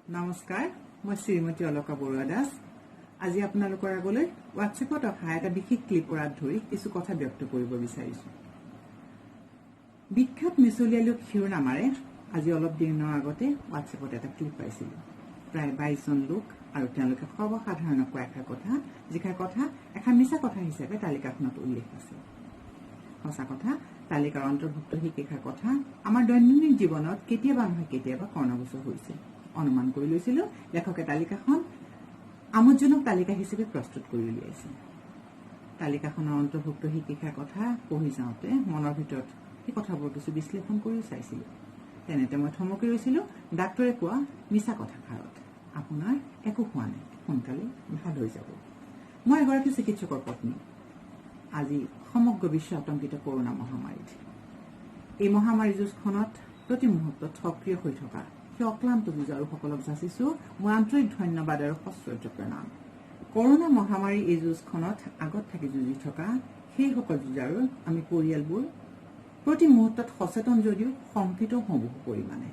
নমস্কাৰ, মই শ্ৰীমতী অলকা বৰুৱা দাস। আজি আপোনালোকৰ আগলৈ হোৱাটছএপত অহা এটা বিশেষ ক্লিপৰ ধৰি কিছু কথা ব্যক্ত কৰিব বিচাৰিছো। বিখ্যাত মিছলীয়া লোক শিৰোনামাৰে আজি অলপ দিনৰ আগতে হোৱাটছএপত এটা ক্লিপ পাইছিলো। প্ৰায় 22 জন লোক আৰু তেওঁলোকে সৰ্বসাধাৰণক কোৱা এষাৰ কথা, যিষাৰ কথা এখন মিছা কথা হিচাপে তালিকাখনত উল্লেখ আছে। সঁচা কথা, তালিকাৰ অন্তৰ্ভুক্ত সেইষাৰ কথা আমাৰ দৈনন্দিন জীৱনত কেতিয়াবা নহয় কেতিয়াবা কৰ্ণগোচৰ হৈছে। অনুমান কৰি লৈছিলো লেখকে তালিকাখন আমোদজনক তালিকা হিচাপে প্ৰস্তুত কৰি উলিয়াইছে। তালিকাখনৰ অন্তৰ্ভুক্ত সেইষাৰ কথা পঢ়ি যাওঁতে মনৰ ভিতৰত সেই কথাবোৰ কিছু বিশ্লেষণ কৰি চাইছিলো। তেনেতে মই থমকি ৰৈছিলো ডাক্তৰে কোৱা মিছা কথাষাৰত। আপোনাৰ একো হোৱা নাই, সোনকালে ভাল হৈ যাব। মই এগৰাকী চিকিৎসকৰ পত্নী। আজি সমগ্ৰ বিশ্ব আতংকিত কৰোনা মহামাৰীত। এই মহামাৰী যুঁজখনত প্ৰতি মুহূৰ্তত সক্ৰিয় হৈ থকা সেই অক্লান্ত যুঁজাৰুসকলক যাচিছো মোৰ আন্তৰিক ধন্যবাদ আৰু সশ্ৰদ্ধ প্ৰণাম। কৰোনা মহামাৰীৰ এই যুঁজখনত আগত থাকি যুঁজি থকা সেইসকল যুঁজাৰু আমি পৰিয়ালবোৰ প্ৰতি মুহূৰ্তত সচেতন যদিও শংকিত হওঁ বহু পৰিমাণে।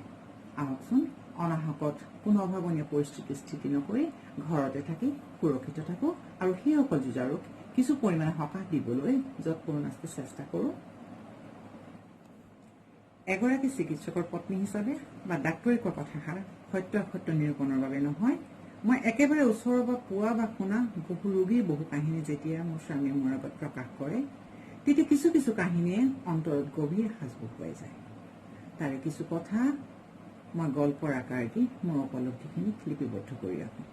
আহকচোন অনাহকত কোনো অভাৱনীয় পৰিস্থিতিৰ সৃষ্টি নকৰি ঘৰতে থাকি সুৰক্ষিত থাকো আৰু সেইসকল যুঁজাৰুক কিছু পৰিমাণে সকাহ দিবলৈ যৎপৰোনাস্তি চেষ্টা কৰোঁ। এগৰাকী চিকিৎসকৰ পত্নী হিচাপে বা ডাক্তৰে কোৱা কথাষাৰ সত্য অসত্য নিৰূপণৰ বাবে নহয়, মই একেবাৰে ওচৰৰ পৰা পোৱা বা শুনা বহু ৰোগীৰ বহু কাহিনী যেতিয়া মোৰ স্বামীয়ে মোৰ আগত প্ৰকাশ কৰে, তেতিয়া কিছু কিছু কাহিনীয়ে অন্তৰত গভীৰ সাজ বহুৱাই যায়। তাৰে কিছু কথা মই গল্পৰ আকাৰ দি মোৰ উপলব্ধিখিনি লিপিবদ্ধ কৰি ৰাখোঁ।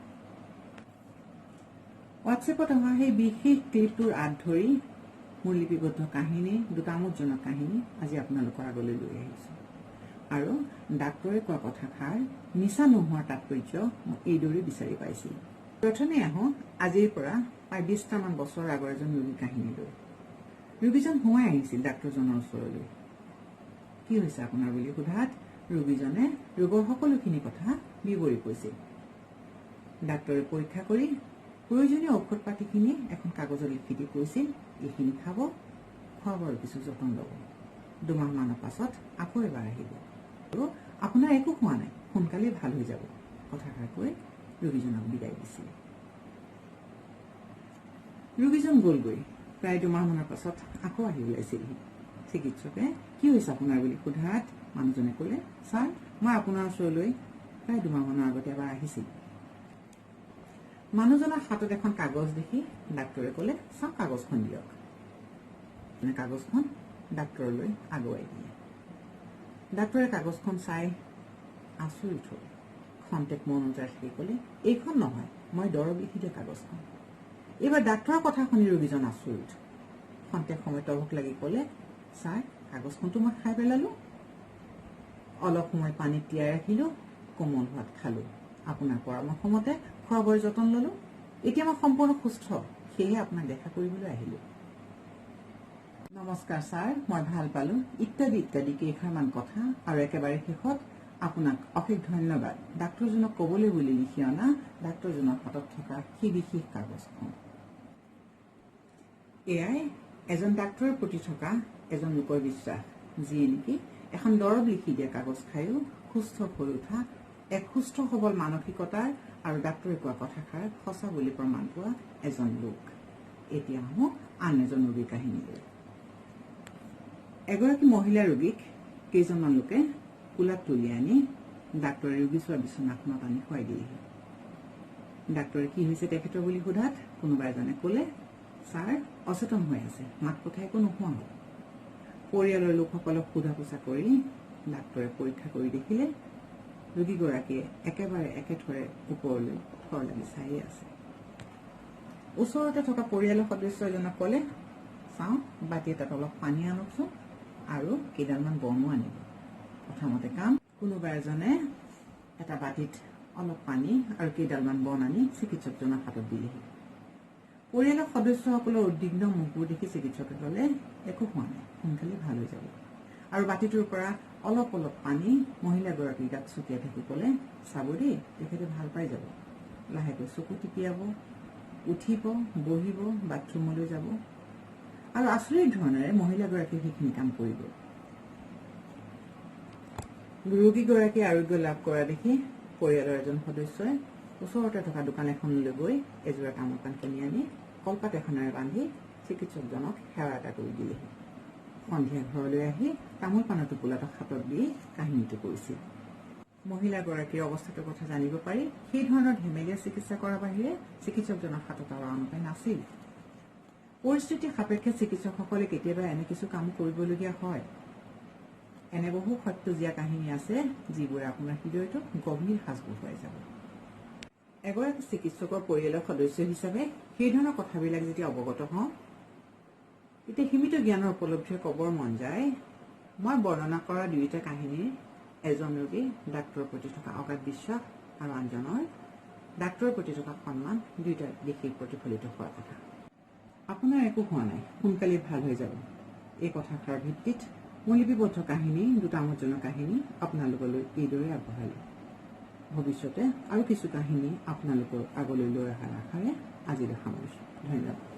হোৱাটছএপত অহা সেই বিশেষ ক্লিপটোৰ ধৰি মোৰ লিপিবদ্ধ কাহিনী, দুটা আমোদজনক কাহিনী আজি আপোনালোকৰ আগলৈ লৈ আহিছো। আৰু ডাক্তৰে কোৱা কথাষাৰ মিছা নোহোৱাৰ তাৎপৰ্য মই এইদৰে বিচাৰি পাইছিলো। প্ৰথমে আহোঁ আজিৰ পৰা প্ৰায় 20টামান বছৰ আগৰ এজন ৰোগীৰ কাহিনী লৈ। ৰোগীজন সোমাই আহিছিল ডাক্তৰজনৰ ওচৰলৈ। কি হৈছে আপোনাৰ বুলি সোধাত ৰোগীজনে ৰোগৰ সকলোখিনি কথা বিৱৰি কৈছিল। ডাক্তৰে পৰীক্ষা কৰি প্ৰয়োজনীয় ঔষধ পাতিখিনি এখন কাগজত লিখি দি কৈছিল, এইখিনি খাব, খোৱা বোৱাৰ কিছু যতন ল'ব। 2 মাহমানৰ পাছত আকৌ এবাৰ আহিব আৰু আপোনাৰ একো হোৱা নাই, সোনকালে ভাল হৈ যাব। কথাষাৰ কৈ ৰোগীজনক বিদায় দিছিল। ৰোগীজন গ'লগৈ। প্ৰায় 2 মাহমানৰ পাছত আকৌ আহি ওলাইছিলহি। চিকিৎসকে কি হৈছে আপোনাৰ বুলি সোধাত মানুহজনে ক'লে, ছাৰ মই আপোনাৰ ওচৰলৈ প্ৰায় 2 মাহমানৰ আগতে এবাৰ আহিছিলোঁ। মানুহজনৰ হাতত এখন কাগজ দেখি ডাক্তৰে ক'লে, চাওক কাগজখন দিয়ক। কাগজখন ডাক্তৰলৈ আগুৱাই দিয়ে। ডাক্তৰে কাগজখন চাই আচৰিত হ'ল। খন্তেক মৌন থাকি ক'লে, এইখন নহয়, মই দৰৱ লিখি দিয়া কাগজখন। এইবাৰ ডাক্তৰৰ কথা শুনি ৰোগীজন আচৰিত। খন্তেক সময় তভক লাগি ক'লে, ছাৰ কাগজখনতো মই খাই পেলালো। অলপ সময় পানীত তিয়াই ৰাখিলো, কোমল ভাত খালো। আপোনাৰ পৰামৰ্শ মতে খোৱা বোৱাৰ যতন ললো। এতিয়া মই সম্পূৰ্ণ সুস্থ, সেয়েহে আপোনাক দেখা কৰিবলৈ আহিলো। নমস্কাৰ ছাৰ, মই ভাল পালো, ইত্যাদি ইত্যাদি কেইষাৰমান কথা আৰু একেবাৰে শেষত আপোনাক অশেষ ধন্যবাদ ডাক্তৰজনক ক'বলৈ বুলি লিখি অনা ডাক্তৰজনৰ হাতত থকা সেই বিশেষ কাগজখন। এয়াই এজন ডাক্তৰৰ প্ৰতি থকা এজন লোকৰ বিশ্বাস, যিয়ে নেকি এখন দৰৱ লিখি দিয়া কাগজ খায়ো সুস্থ হৈ উঠা এক সুস্থ সবল মানসিকতাৰ আৰু ডাক্তৰে কোৱা কথাষাৰ সঁচা বুলি প্ৰমাণ পোৱা এজন লোক। এতিয়া আহোঁ আন এজন ৰোগীৰ কাহিনীলৈ। এগৰাকী মহিলা ৰোগীক কেইজনমান লোকে কোলাত তুলি আনি ডাক্তৰে ৰোগী চোৱা বিচনাখনত আনি শুৱাই দিলেহি। ডাক্তৰে কি হৈছে তেখেতৰ বুলি সোধাত কোনোবা এজনে ক'লে, ছাৰ অচেতন হৈ আছে, মাত কথা একো নোহোৱা হ'ল। পৰিয়ালৰ লোকসকলক সোধা পোছা কৰি ডাক্তৰে পৰীক্ষা কৰি দেখিলে ৰোগীগৰাকীয়ে একেবাৰে একেথৰে ওপৰলৈ থৰ লাগি চায়ে আছে। ওচৰতে থকা পৰিয়ালৰ সদস্য এজনক ক'লে, চাওঁ বাতি এটাত অলপ পানী আনকচোন আৰু কেইডালমান বনো আনিব। প্ৰথমতে কাম কোনোবা এজনে এটা বাতিত অলপ পানী আৰু কেইডালমান বন আনি চিকিৎসকজনৰ হাতত দিলেহি। পৰিয়ালৰ সদস্যসকলৰ উদ্বিগ্ন মুখবোৰ দেখি চিকিৎসকে ক'লে, একো হোৱা নাই, সোনকালে ভাল হৈ যাব। আৰু বাতিটোৰ পৰা অলপ অলপ পানী মহিলাগৰাকীৰ গাত ছটিয়াই থাকি ক'লে, চাব দেই, তেখেতে ভাল পাই যাব। লাহেকৈ চকু টিপিয়াব, উঠিব, বহিব, বাথৰুমলৈ যাব আৰু আচৰিত ধৰণেৰে মহিলাগৰাকীয়ে সেইখিনি কাম কৰিব। ৰোগীগৰাকীয়ে আৰোগ্য লাভ কৰা দেখি পৰিয়ালৰ এজন সদস্যই ওচৰতে থকা দোকান এখনলৈ গৈ এযোৰা তামোল পাণ কিনি আনি কলপাত এখনেৰে বান্ধি চিকিৎসকজনক সেৱা এটা কৰি দিলেহি। সন্ধিয়া ঘৰলৈ আহি তামোল পাণৰ টোপোলাটো হাতত দি কাহিনীটো কৰিছিল। মহিলাগৰাকীৰ অৱস্থাটোৰ কথা জানিব পাৰি সেই ধৰণৰ ধেমেলীয়া চিকিৎসা কৰাৰ বাহিৰে চিকিৎসকজনৰ হাতত আৰু আন উপায় নাছিল। পৰিস্থিতি সাপেক্ষে চিকিৎসকসকলে কেতিয়াবা এনে কিছু কাম কৰিবলগীয়া হয়। এনে বহু সত্যজীয়া কাহিনী আছে যিবোৰে আপোনাৰ হৃদয়টো গভীৰ সাজ বহুৱাই যাব। এগৰাকী চিকিৎসকৰ পৰিয়ালৰ সদস্য হিচাপে সেই ধৰণৰ কথাবিলাক যেতিয়া অৱগত হওঁ তেতিয়া সীমিত জ্ঞানৰ উপলব্ধিৰে ক'বৰ মন যায়, মই বৰ্ণনা কৰা দুয়োটা কাহিনীৰ এজন ৰোগী ডাক্তৰৰ প্ৰতি থকা অগাধ বিশ্বাস আৰু আনজনৰ ডাক্তৰৰ প্ৰতি থকা সন্মান দুয়োটা দিশেই প্ৰতিফলিত হোৱাৰ কথা। আপোনাৰ একো হোৱা নাই, সোনকালেই ভাল হৈ যাব, এই কথাষাৰৰ ভিত্তিত মোৰ লিপিবদ্ধ কাহিনী দুটা আমোদজনক কাহিনী আপোনালোকলৈ এইদৰে আগবঢ়ালোঁ। ভৱিষ্যতে আৰু কিছু কাহিনী আপোনালোকৰ আগলৈ লৈ অহাৰ আশাৰে আজিলৈ সামৰিছোঁ। ধন্যবাদ।